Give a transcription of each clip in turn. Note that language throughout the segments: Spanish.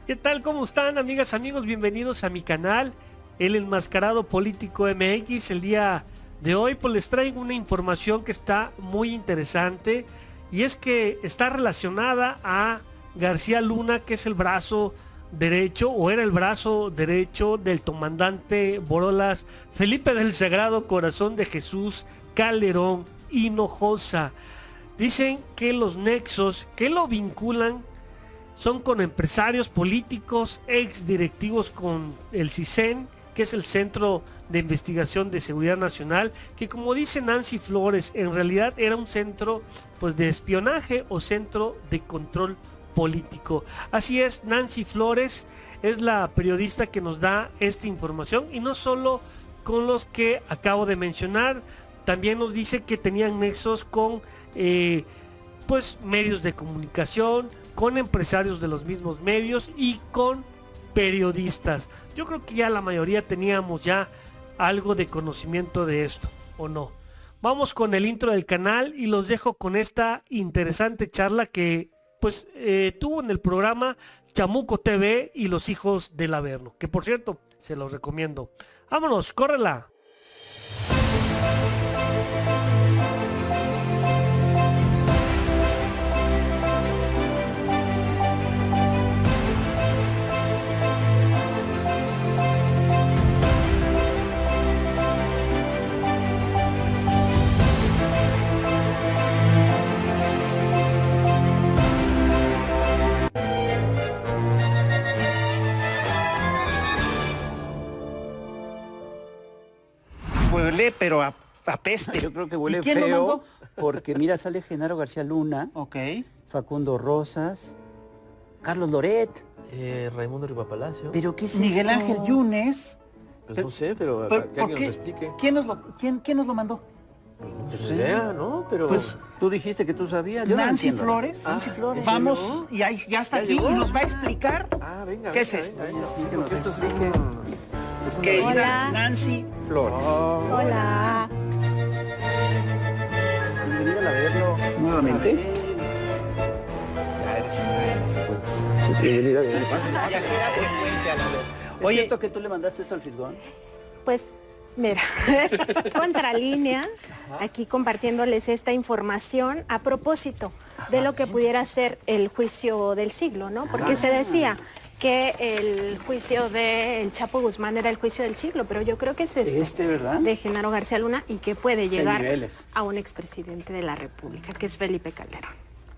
¿Qué tal? ¿Cómo están, amigas, amigos? Bienvenidos a mi canal, El Enmascarado Político MX. El día de hoy pues les traigo una información que está muy interesante, y es que está relacionada a García Luna, que es el brazo derecho, o era el brazo derecho del comandante Borolas Felipe del Sagrado Corazón de Jesús Calderón Hinojosa. Dicen que los nexos que lo vinculan son con empresarios políticos, ex directivos con el CISEN, que es el Centro de Investigación de Seguridad Nacional, que, como dice Nancy Flores, en realidad era un centro pues de espionaje o centro de control político. Así es, Nancy Flores es la periodista que nos da esta información, y no solo con los que acabo de mencionar, también nos dice que tenían nexos con pues medios de comunicación, con empresarios de los mismos medios y con periodistas. Yo creo que ya la mayoría teníamos ya algo de conocimiento de esto, ¿o no? Vamos con el intro del canal y los dejo con esta interesante charla que pues tuvo en el programa Chamuco TV y los hijos del Averno, que por cierto se los recomiendo. Vámonos, córrela. Huele, pero apeste. Yo creo que huele ¿Quién lo feo, mandó? porque mira, sale Genaro García Luna, Ok. Facundo Rosas, Carlos Loret. Raimundo Rivapalacio. ¿Pero qué es Miguel esto? Ángel Yunes. Pues no sé, pero Pero, que alguien nos explique. ¿Quién nos lo mandó? Pues no Sí. tengo idea, ¿no? Pero... Pues tú dijiste que tú sabías. Yo no Nancy entiendo. Flores. Nancy Flores. Vamos, ¿llegó? y ahí ya está ¿Ya aquí llegó? y nos va a explicar Ah, venga, ¿Qué venga, es esto? venga, venga. Sí, que nos porque esto es explique. es una querida Hola. Nancy Flores. Hola. Bienvenida a verlo nuevamente. Ya eres frecuentes. Bienvenida, bienvenida. Ya queda frecuente a la vez. ¿Es Oye, cierto que tú le mandaste esto al Fisgón? Pues mira, es Contralínea, aquí compartiéndoles esta información a propósito de lo que pudiera ser el juicio del siglo, ¿no? Porque se decía que el juicio del Chapo Guzmán era el juicio del siglo, pero yo creo que es ¿verdad? de Genaro García Luna, y que puede llegar niveles. a un expresidente de la República, que es Felipe Calderón.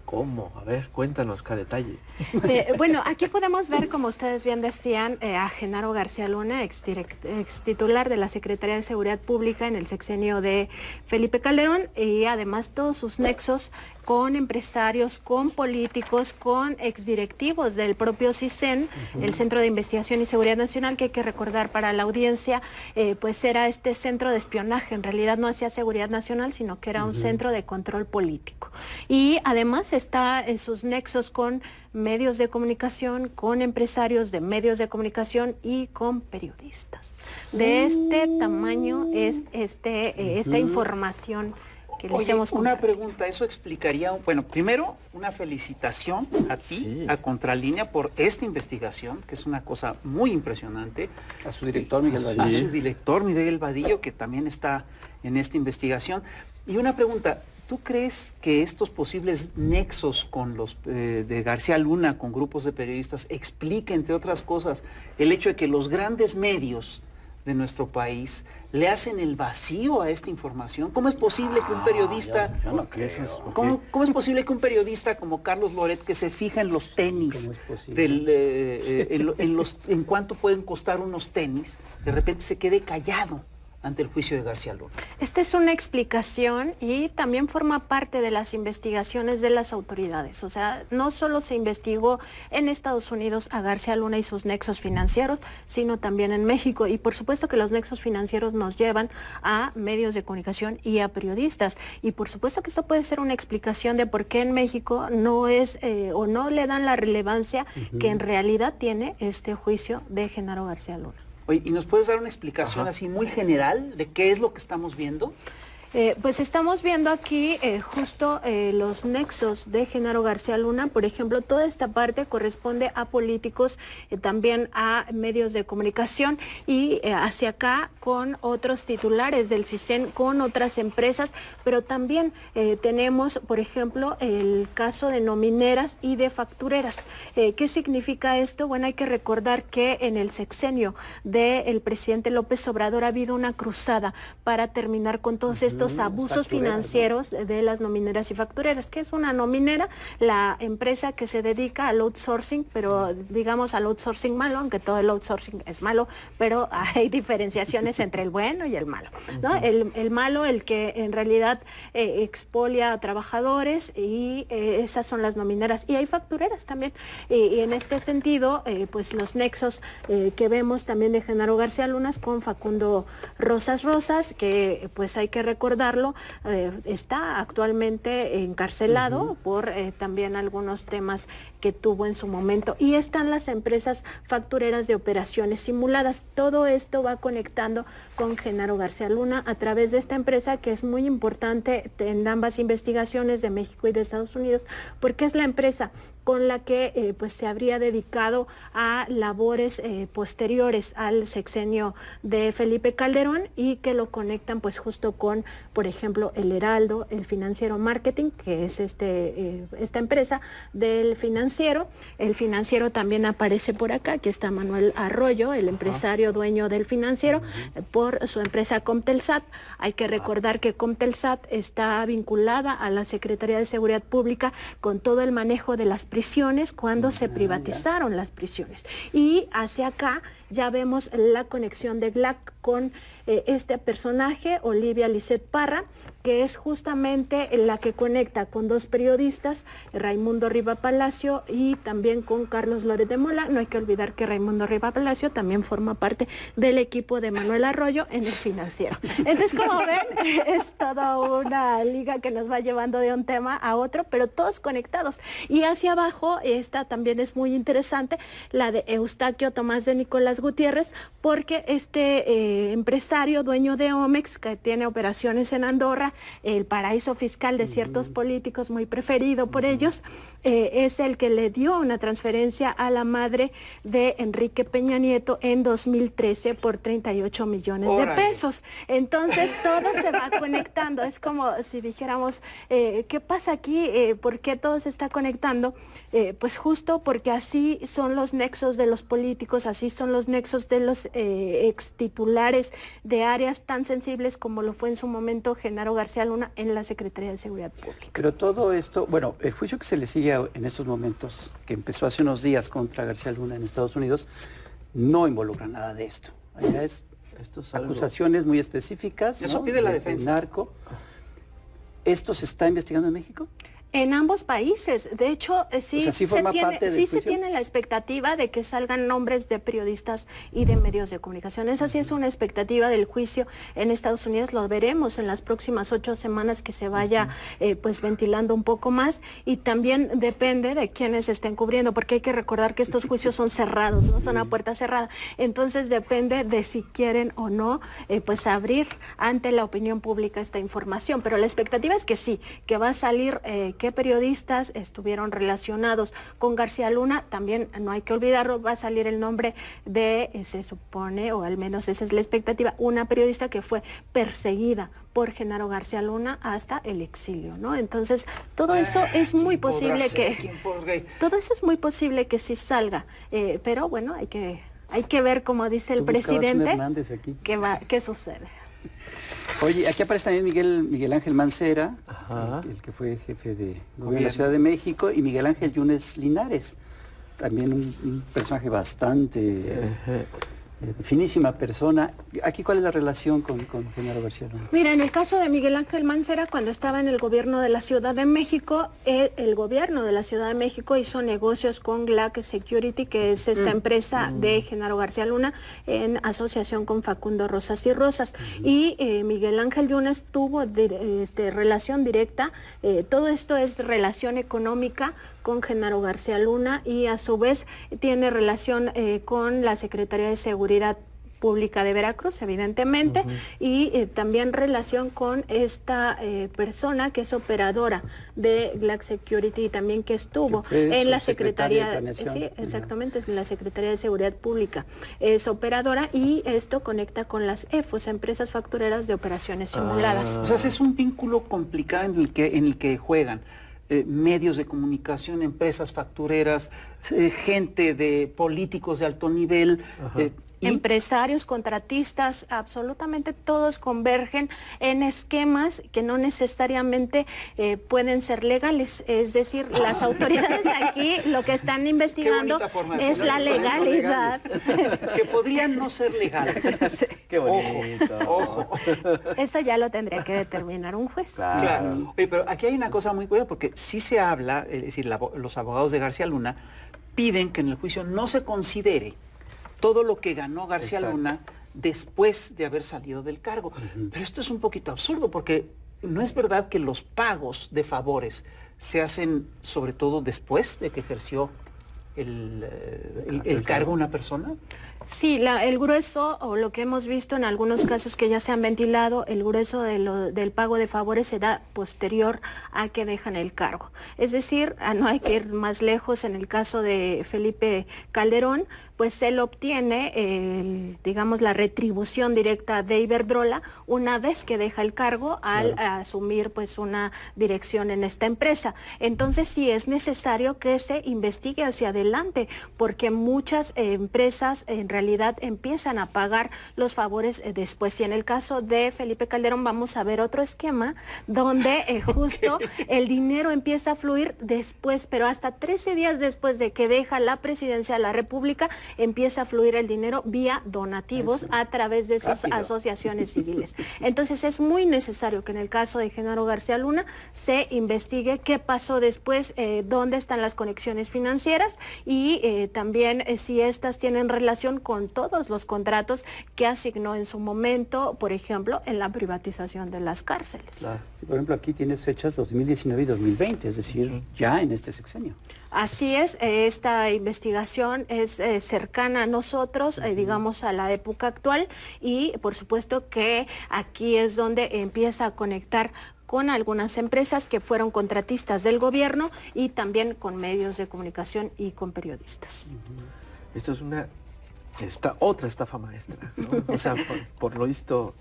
¿Cómo? A ver, cuéntanos cada detalle. Bueno, aquí podemos ver, como ustedes bien decían, a Genaro García Luna, ex titular de la Secretaría de Seguridad Pública en el sexenio de Felipe Calderón, y además todos sus nexos con empresarios, con políticos, con exdirectivos del propio CISEN, el Centro de Investigación y Seguridad Nacional, que hay que recordar para la audiencia, pues era este centro de espionaje. En realidad no hacía seguridad nacional, sino que era un centro de control político. Y además está en sus nexos con medios de comunicación, con empresarios de medios de comunicación y con periodistas. De este tamaño es esta información que les oye, hemos una compartido. pregunta, eso explicaría, bueno, primero, una felicitación a ti, Sí. a Contralínea, por esta investigación, que es una cosa muy impresionante. A su director, Miguel A Vadillo. su director, Miguel Vadillo, que también está en esta investigación. Y una pregunta, ¿tú crees que estos posibles nexos con los de García Luna, con grupos de periodistas, explique, entre otras cosas, el hecho de que los grandes medios de nuestro país le hacen el vacío a esta información? ¿Cómo es posible que un periodista... Yo no creo. ¿Cómo es posible que un periodista como Carlos Loret, que se fija en los tenis, ¿Cómo es posible? en cuánto pueden costar unos tenis, de repente se quede callado ante el juicio de García Luna? Esta es una explicación y también forma parte de las investigaciones de las autoridades. O sea, no solo se investigó en Estados Unidos a García Luna y sus nexos financieros, sino también en México. Y por supuesto que los nexos financieros nos llevan a medios de comunicación y a periodistas. Y por supuesto que esto puede ser una explicación de por qué en México no es o no le dan la relevancia que en realidad tiene este juicio de Genaro García Luna. Oye, ¿y nos puedes dar una explicación así muy general de qué es lo que estamos viendo? Pues estamos viendo aquí justo los nexos de Genaro García Luna. Por ejemplo, toda esta parte corresponde a políticos, también a medios de comunicación y hacia acá con otros titulares del CISEN, con otras empresas, pero también tenemos, por ejemplo, el caso de nomineras y de factureras. ¿Qué significa esto? Bueno, hay que recordar que en el sexenio del presidente López Obrador ha habido una cruzada para terminar con todos estos abusos financieros, ¿no?, de las nomineras y factureras. ¿Qué es una nominera? La empresa que se dedica al outsourcing, pero digamos al outsourcing malo, aunque todo el outsourcing es malo, pero hay diferenciaciones entre el bueno y el malo, ¿no? El malo, el que en realidad expolia a trabajadores, y esas son las nomineras. Y hay factureras también. Y en este sentido, pues los nexos que vemos también de Genaro García Luna con Facundo Rosas, que pues hay que recordarlo, está actualmente encarcelado por también algunos temas que tuvo en su momento. Y están las empresas factureras de operaciones simuladas. Todo esto va conectando con Genaro García Luna a través de esta empresa, que es muy importante en ambas investigaciones de México y de Estados Unidos, porque es la empresa con la que pues se habría dedicado a labores posteriores al sexenio de Felipe Calderón, y que lo conectan pues justo con, por ejemplo, el Heraldo, el Financiero Marketing, que es esta empresa del Financiero. El Financiero también aparece por acá. Aquí está Manuel Arroyo, el empresario dueño del Financiero, por su empresa Comtelsat. Hay que recordar que Comtelsat está vinculada a la Secretaría de Seguridad Pública con todo el manejo de las prisiones cuando se privatizaron las prisiones. Y hacia acá ya vemos la conexión de GLAC con este personaje, Olivia Lisset Parra, que es justamente la que conecta con dos periodistas, Raimundo Riva Palacio y también con Carlos Loret de Mola. No hay que olvidar que Raimundo Riva Palacio también forma parte del equipo de Manuel Arroyo en el Financiero. Entonces, como ven, es toda una liga que nos va llevando de un tema a otro, pero todos conectados. Y hacia abajo, esta también es muy interesante, la de Eustaquio Tomás de Nicolás Gutiérrez, porque este empresario dueño de Omex, que tiene operaciones en Andorra, el paraíso fiscal de ciertos políticos, muy preferido por ellos, es el que le dio una transferencia a la madre de Enrique Peña Nieto en 2013 por 38 millones de pesos. Entonces todo se va conectando. Es como si dijéramos, ¿qué pasa aquí? ¿Por qué todo se está conectando? Pues justo porque así son los nexos de los políticos, así son los nexos de los ex titulares de áreas tan sensibles como lo fue en su momento Genaro García Luna en la Secretaría de Seguridad Pública. Pero todo esto, bueno, el juicio que se le sigue en estos momentos, que empezó hace unos días contra García Luna en Estados Unidos, no involucra nada de esto. Allá es acusaciones muy específicas. Eso, ¿no?, pide la defensa. Narco. ¿Esto se está investigando en México? En ambos países. De hecho, sí, o sea, se tiene la expectativa de que salgan nombres de periodistas y de medios de comunicación. Esa sí es una expectativa del juicio en Estados Unidos. Lo veremos en las próximas 8 semanas que se vaya pues ventilando un poco más, y también depende de quiénes estén cubriendo, porque hay que recordar que estos juicios son cerrados, no son a puerta cerrada. Entonces depende de si quieren o no pues abrir ante la opinión pública esta información. Pero la expectativa es que sí, que va a salir qué periodistas estuvieron relacionados con García Luna. También no hay que olvidarlo, va a salir el nombre de, se supone, o al menos esa es la expectativa, una periodista que fue perseguida por Genaro García Luna hasta el exilio, ¿no? Entonces, todo eso es muy posible que sí salga, pero bueno, hay que ver, como dice el presidente, qué sucede. Oye, aquí aparece también Miguel Ángel Mancera, el que fue jefe de gobierno de la Ciudad de México, y Miguel Ángel Yunes Linares, también un personaje bastante finísima persona. Aquí, ¿cuál es la relación con Genaro García Luna? Mira, en el caso de Miguel Ángel Mancera, cuando estaba en el gobierno de la Ciudad de México, el gobierno de la Ciudad de México hizo negocios con GLAC Security, que es esta empresa de Genaro García Luna, en asociación con Facundo Rosas y Rosas. Y Miguel Ángel Yunes tuvo relación directa, todo esto es relación económica con Genaro García Luna, y a su vez tiene relación con la Secretaría de Seguridad Pública de Veracruz, evidentemente, y también relación con esta persona que es operadora de Black Security y también que estuvo en la Secretaría, sí, exactamente, en la Secretaría de Seguridad Pública. Es operadora y esto conecta con las EFOS, Empresas Factureras de Operaciones Simuladas. O sea, es un vínculo complicado en el que juegan medios de comunicación, empresas factureras, gente de políticos de alto nivel, empresarios, contratistas, absolutamente todos convergen en esquemas que no necesariamente pueden ser legales. Es decir, las autoridades aquí lo que están investigando es la legalidad. Que podrían no ser legales. Qué bonito. Ojo. Eso ya lo tendría que determinar un juez. Claro. Oye, pero aquí hay una cosa muy curiosa, porque sí se habla, es decir, los abogados de García Luna piden que en el juicio no se considere todo lo que ganó García Luna después de haber salido del cargo. Pero esto es un poquito absurdo, porque no es verdad que los pagos de favores se hacen sobre todo después de que ejerció el cargo una persona. Sí, el grueso, o lo que hemos visto en algunos casos que ya se han ventilado, el grueso del pago de favores se da posterior a que dejan el cargo. Es decir, no hay que ir más lejos. En el caso de Felipe Calderón, pues él obtiene, digamos, la retribución directa de Iberdrola una vez que deja el cargo al asumir pues una dirección en esta empresa. Entonces sí es necesario que se investigue hacia adelante, porque muchas empresas en realidad empiezan a pagar los favores después. Y en el caso de Felipe Calderón vamos a ver otro esquema donde justo el dinero empieza a fluir después, pero hasta 13 días después de que deja la presidencia de la República, empieza a fluir el dinero vía donativos a través de sus asociaciones civiles. Entonces es muy necesario que en el caso de Genaro García Luna se investigue qué pasó después, dónde están las conexiones financieras y también si estas tienen relación con todos los contratos que asignó en su momento, por ejemplo, en la privatización de las cárceles. Claro. Sí, por ejemplo, aquí tienes fechas 2019 y 2020, es decir, ya en este sexenio. Así es, esta investigación es cercana a nosotros, digamos a la época actual, y por supuesto que aquí es donde empieza a conectar con algunas empresas que fueron contratistas del gobierno y también con medios de comunicación y con periodistas. Esto es otra estafa maestra, ¿no? O sea, por lo visto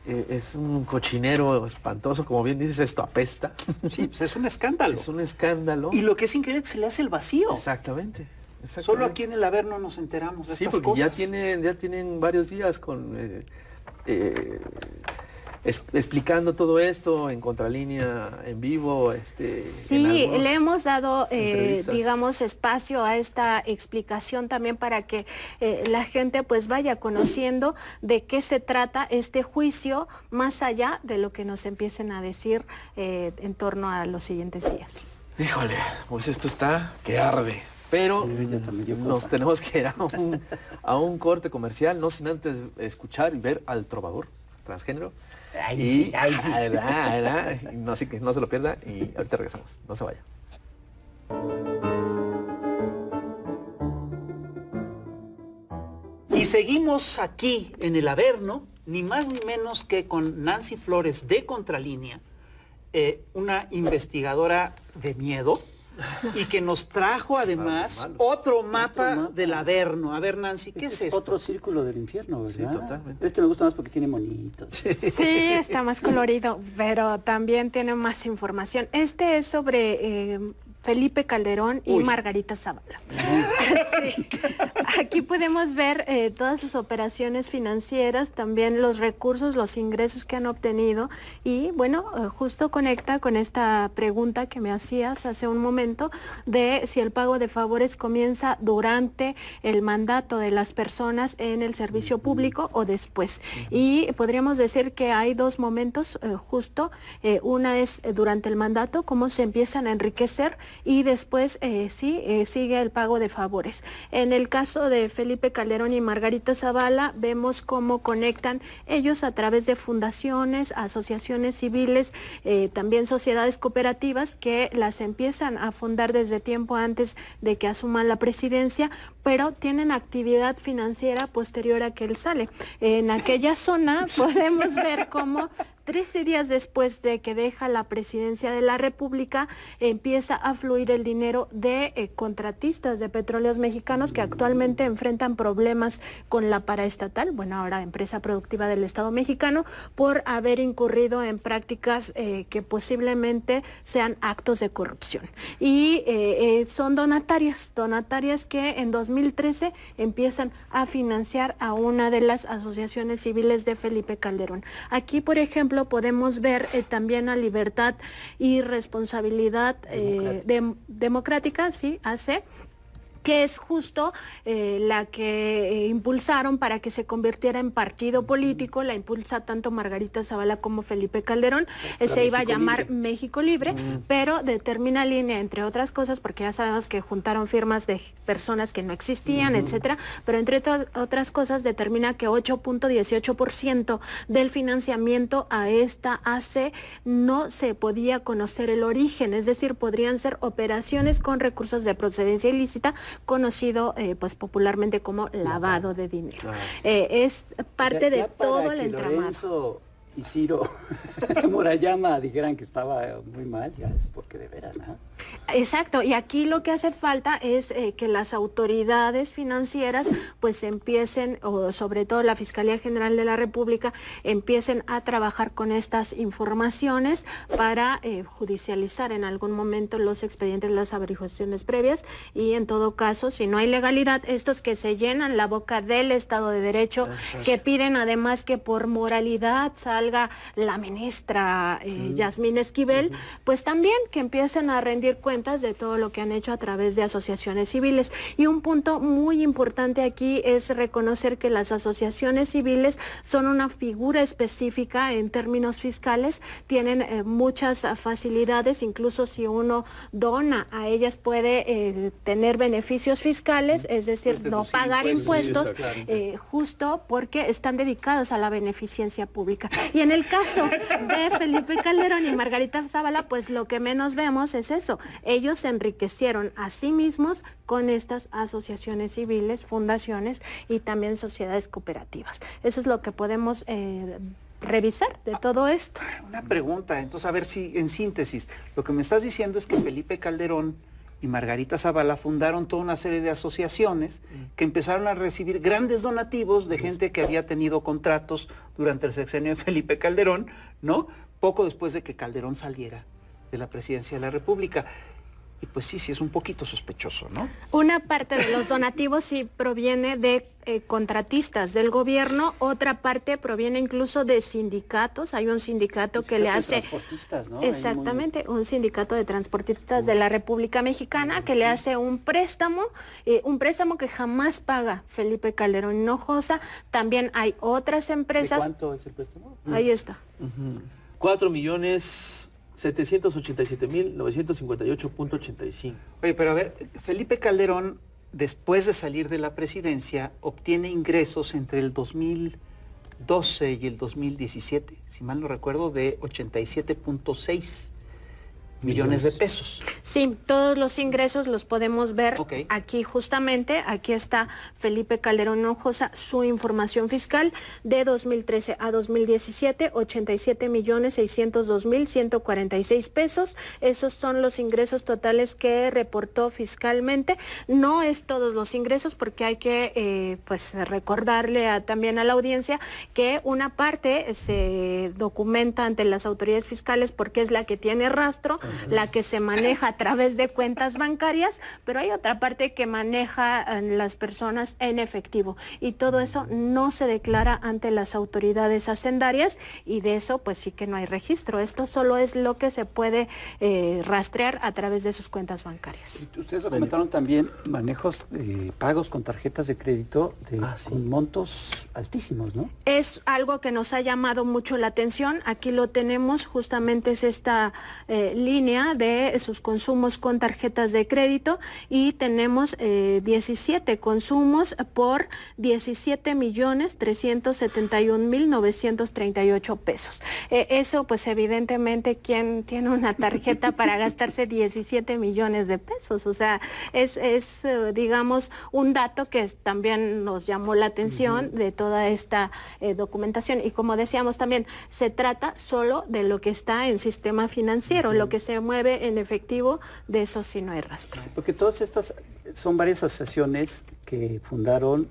es un cochinero espantoso, como bien dices, esto apesta. Sí, pues es un escándalo. Es un escándalo. Y lo que es increíble es que se le hace el vacío. Exactamente. Solo aquí en el Averno nos enteramos de estas porque cosas. ya tienen varios días con explicando todo esto en Contralínea, en vivo. Sí, le hemos dado, digamos, espacio a esta explicación también para que la gente pues vaya conociendo de qué se trata este juicio, más allá de lo que nos empiecen a decir en torno a los siguientes días. Híjole, pues esto está que arde. Pero nos tenemos que ir a un corte comercial, no sin antes escuchar y ver al trovador transgénero. Así que no se lo pierda y ahorita regresamos. No se vaya. Y seguimos aquí en el Averno, ni más ni menos que con Nancy Flores de Contralínea, una investigadora de miedo, y que nos trajo además otro mapa del Averno. A ver, Nancy, ¿qué es esto? Otro círculo del infierno, ¿verdad? Sí, totalmente. Este me gusta más porque tiene monitos. Sí, está más colorido, pero también tiene más información. Este es sobre Felipe Calderón y Margarita Zavala. Sí. Aquí podemos ver todas sus operaciones financieras, también los recursos, los ingresos que han obtenido y bueno, justo conecta con esta pregunta que me hacías hace un momento de si el pago de favores comienza durante el mandato de las personas en el servicio público o después. Y podríamos decir que hay dos momentos justo, una es durante el mandato, cómo se empiezan a enriquecer y después sigue el pago de favores. En el caso de Felipe Calderón y Margarita Zavala, vemos cómo conectan ellos a través de fundaciones, asociaciones civiles, también sociedades cooperativas que las empiezan a fundar desde tiempo antes de que asuman la presidencia, pero tienen actividad financiera posterior a que él sale. En aquella zona podemos ver cómo 13 días después de que deja la presidencia de la República, empieza a fluir el dinero de contratistas de petróleos mexicanos que actualmente enfrentan problemas con la paraestatal, bueno, ahora empresa productiva del Estado mexicano, por haber incurrido en prácticas que posiblemente sean actos de corrupción. Y son donatarias que en 2013 empiezan a financiar a una de las asociaciones civiles de Felipe Calderón. Aquí, por ejemplo, podemos ver también a Libertad y Responsabilidad Democrática, sí, AC, que es justo la que impulsaron para que se convirtiera en partido político, la impulsa tanto Margarita Zavala como Felipe Calderón, se iba a llamar México Libre, pero determina línea, entre otras cosas, porque ya sabemos que juntaron firmas de personas que no existían, etcétera, pero entre otras cosas determina que 8.18% del financiamiento a esta AC no se podía conocer el origen, es decir, podrían ser operaciones con recursos de procedencia ilícita, conocido pues popularmente como lavado de dinero. Claro. Es parte de todo el entramado. Lorenzo y Ciro Murayama dijeran que estaba muy mal, ya es porque de veras, ¿no? Exacto, y aquí lo que hace falta es que las autoridades financieras pues empiecen, o sobre todo la Fiscalía General de la República, empiecen a trabajar con estas informaciones para judicializar en algún momento los expedientes, las averiguaciones previas, y en todo caso, si no hay legalidad, estos que se llenan la boca del Estado de Derecho, que piden además que por moralidad salga la ministra Yasmín Esquivel, pues también que empiecen a rendir cuentas de todo lo que han hecho a través de asociaciones civiles. Y un punto muy importante aquí es reconocer que las asociaciones civiles son una figura específica en términos fiscales, tienen muchas facilidades, incluso si uno dona a ellas puede tener beneficios fiscales, es decir, no pagar impuestos, justo porque están dedicados a la beneficencia pública. Y en el caso de Felipe Calderón y Margarita Zavala, pues lo que menos vemos es eso. Ellos se enriquecieron a sí mismos con estas asociaciones civiles, fundaciones y también sociedades cooperativas. Eso es lo que podemos revisar de todo esto. Una pregunta, entonces, a ver si en síntesis, lo que me estás diciendo es que Felipe Calderón y Margarita Zavala fundaron toda una serie de asociaciones que empezaron a recibir grandes donativos de gente que había tenido contratos durante el sexenio de Felipe Calderón, ¿no? Poco después de que Calderón saliera de la presidencia de la República. Y pues sí es un poquito sospechoso, ¿no? Una parte de los donativos sí proviene de contratistas del gobierno, otra parte proviene incluso de sindicatos. Hay un sindicato que le hace... transportistas, ¿no? Exactamente, un sindicato de transportistas de la República Mexicana que le hace un préstamo que jamás paga Felipe Calderón Hinojosa. También hay otras empresas... ¿De cuánto es el préstamo? Ahí está. 4.757.958.85. Oye, pero a ver, Felipe Calderón, después de salir de la presidencia, obtiene ingresos entre el 2012 y el 2017, si mal no recuerdo, de 87.6 millones de pesos. Sí, todos los ingresos los podemos ver aquí justamente. Aquí está Felipe Calderón Hinojosa, su información fiscal de 2013 a 2017, 87.602.146 pesos. Esos son los ingresos totales que reportó fiscalmente. No es todos los ingresos porque hay que pues recordarle también a la audiencia que una parte se documenta ante las autoridades fiscales porque es la que tiene rastro, la que se maneja a través de cuentas bancarias, pero hay otra parte que maneja las personas en efectivo y todo eso no se declara ante las autoridades hacendarias y de eso pues sí que no hay registro. Esto solo es lo que se puede rastrear a través de sus cuentas bancarias. Ustedes documentaron también manejos de pagos con tarjetas de crédito con montos altísimos, ¿no? Es algo que nos ha llamado mucho la atención. Aquí lo tenemos, justamente es esta línea línea de sus consumos con tarjetas de crédito y tenemos 17 consumos por 17,371,938 pesos. Eso pues evidentemente, ¿quién tiene una tarjeta para gastarse 17 millones de pesos? O sea, es digamos, un dato que también nos llamó la atención de toda esta documentación. Y como decíamos también, se trata solo de lo que está en sistema financiero, lo que se mueve en efectivo, de eso sí no hay rastro. Porque todas estas son varias asociaciones que fundaron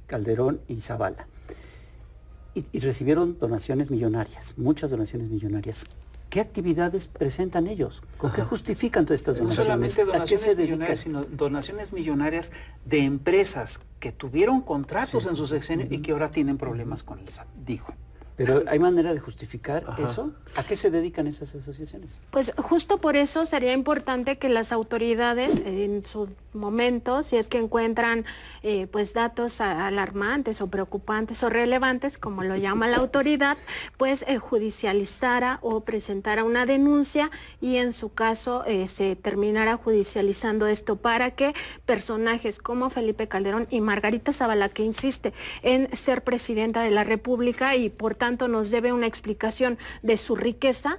Calderón y Zavala y recibieron donaciones millonarias, muchas donaciones millonarias. ¿Qué actividades presentan ellos? ¿Con qué justifican todas estas donaciones? No solamente donaciones millonarias, sino donaciones millonarias de empresas que tuvieron contratos en su sexenio y que ahora tienen problemas con el SAT, dijo. Pero ¿hay manera de justificar eso? ¿A qué se dedican esas asociaciones? Pues justo por eso sería importante que las autoridades en su momento, si es que encuentran pues datos alarmantes o preocupantes o relevantes, como lo llama la autoridad, pues judicializara o presentara una denuncia y en su caso se terminara judicializando esto para que personajes como Felipe Calderón y Margarita Zavala, que insiste en ser presidenta de la República y por tanto nos debe una explicación de su riqueza,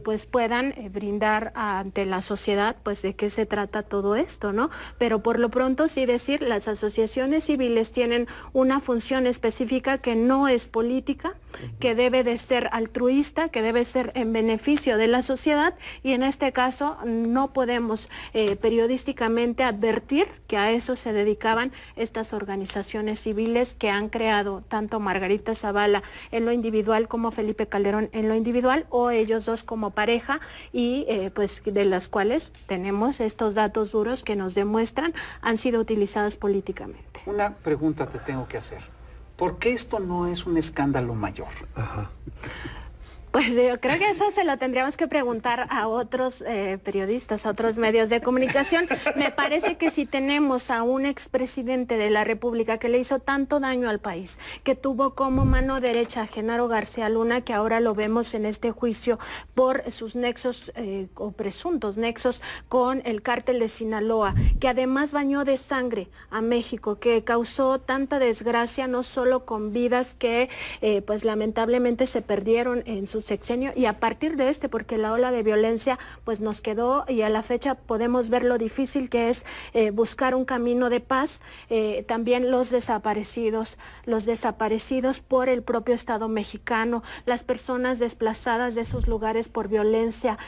pues puedan brindar ante la sociedad pues de qué se trata todo esto, ¿no? Pero por lo pronto sí decir, las asociaciones civiles tienen una función específica que no es política, que debe de ser altruista, que debe ser en beneficio de la sociedad y en este caso no podemos periodísticamente advertir que a eso se dedicaban estas organizaciones civiles que han creado tanto Margarita Zavala en lo individual como Felipe Calderón en lo individual o ellos dos como pareja y pues de las cuales tenemos estos datos duros que nos demuestran han sido utilizadas políticamente. Una pregunta te tengo que hacer. ¿Por qué esto no es un escándalo mayor? Pues yo creo que eso se lo tendríamos que preguntar a otros periodistas, a otros medios de comunicación. Me parece que si tenemos a un expresidente de la República que le hizo tanto daño al país, que tuvo como mano derecha a Genaro García Luna, que ahora lo vemos en este juicio por sus nexos o presuntos nexos con el cártel de Sinaloa, que además bañó de sangre a México, que causó tanta desgracia, no solo con vidas que pues lamentablemente se perdieron en su sexenio y a partir de porque la ola de violencia pues nos quedó y a la fecha podemos ver lo difícil que es buscar un camino de paz, también los desaparecidos por el propio Estado mexicano, las personas desplazadas de sus lugares por violencia,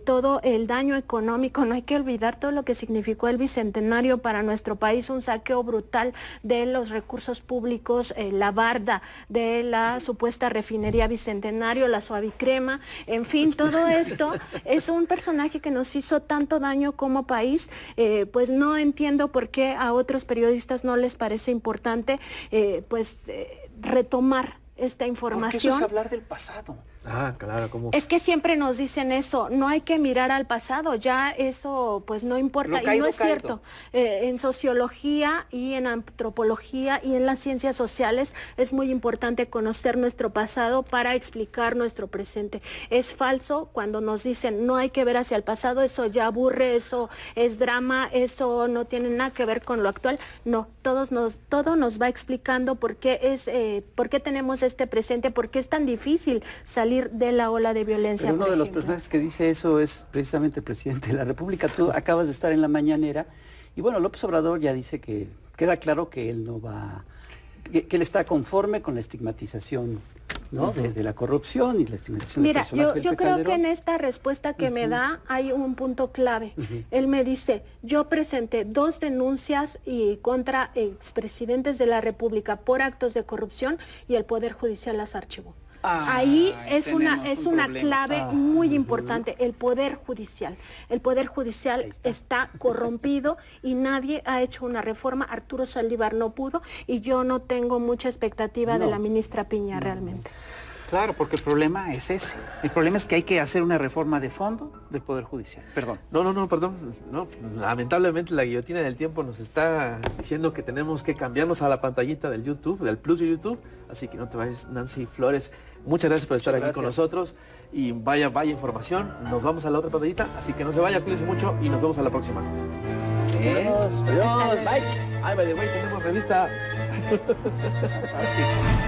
todo el daño económico, no hay que olvidar todo lo que significó el Bicentenario para nuestro país, un saqueo brutal de los recursos públicos, la barda de la supuesta refinería Bicentenario, la Suavicrema, en fin, todo esto es un personaje que nos hizo tanto daño como país, pues no entiendo por qué a otros periodistas no les parece importante retomar esta información. Porque eso es hablar del pasado. Ah, claro, ¿cómo? Es que siempre nos dicen eso, no hay que mirar al pasado, ya eso pues no importa, y no es cierto. En sociología y en antropología y en las ciencias sociales es muy importante conocer nuestro pasado para explicar nuestro presente. Es falso cuando nos dicen no hay que ver hacia el pasado, eso ya aburre, eso es drama, eso no tiene nada que ver con lo actual. No, todo nos va explicando por qué tenemos este presente, por qué es tan difícil salir de la ola de violencia. Pero uno de los personajes que dice eso es precisamente el presidente de la República. Tú acabas de estar en la mañanera y bueno, López Obrador ya dice que queda claro que él no va, que él está conforme con la estigmatización, ¿no? de la corrupción y la estigmatización del personaje Felipe yo creo Calderón. que en esta respuesta que me da hay un punto clave. Él me dice, yo presenté 2 denuncias contra expresidentes de la República por actos de corrupción y el Poder Judicial las archivó. Ahí es una clave muy importante, el Poder Judicial. El Poder Judicial está corrompido y nadie ha hecho una reforma. Arturo Saldívar no pudo y yo no tengo mucha expectativa de la ministra Piña realmente. Claro, porque el problema es ese. El problema es que hay que hacer una reforma de fondo del Poder Judicial. Perdón. No, perdón. No, lamentablemente la guillotina del tiempo nos está diciendo que tenemos que cambiarnos a la pantallita del YouTube, del Plus de YouTube. Así que no te vayas, Nancy Flores. Muchas gracias por estar aquí con nosotros. Y vaya información. Nos vamos a la otra pantallita. Así que no se vaya, cuídense mucho y nos vemos a la próxima. Adiós. Bye. Ay, by the way, tenemos revista. Fantástico.